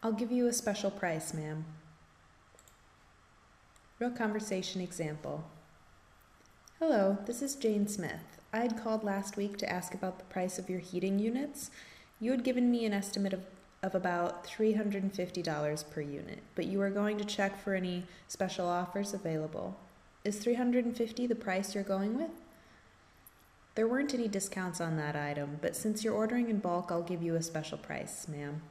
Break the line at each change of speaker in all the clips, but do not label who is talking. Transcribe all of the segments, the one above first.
I'll give you a special price, ma'am. Real conversation example. Hello, this is Jane Smith. I had called last week to ask about the price of your heating units. You had given me an estimate of about $350 per unit, but you were going to check for any special offers available. Is $350 the price you're going with? There weren't any discounts on that item, but since you're ordering in bulk, I'll give you a special price, ma'am.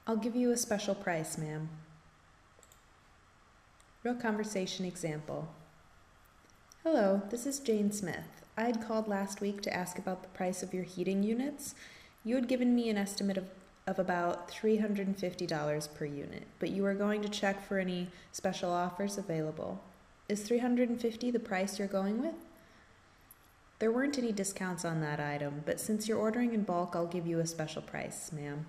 I'll give you a special price, ma'am. Real conversation example. Hello, this is Jane Smith. I had called last week to ask about the price of your heating units. You had given me an estimate of about $350 per unit, but you were going to check for any special offers available. Is $350 the price you're going with? There weren't any discounts on that item, but since you're ordering in bulk, I'll give you a special price, ma'am.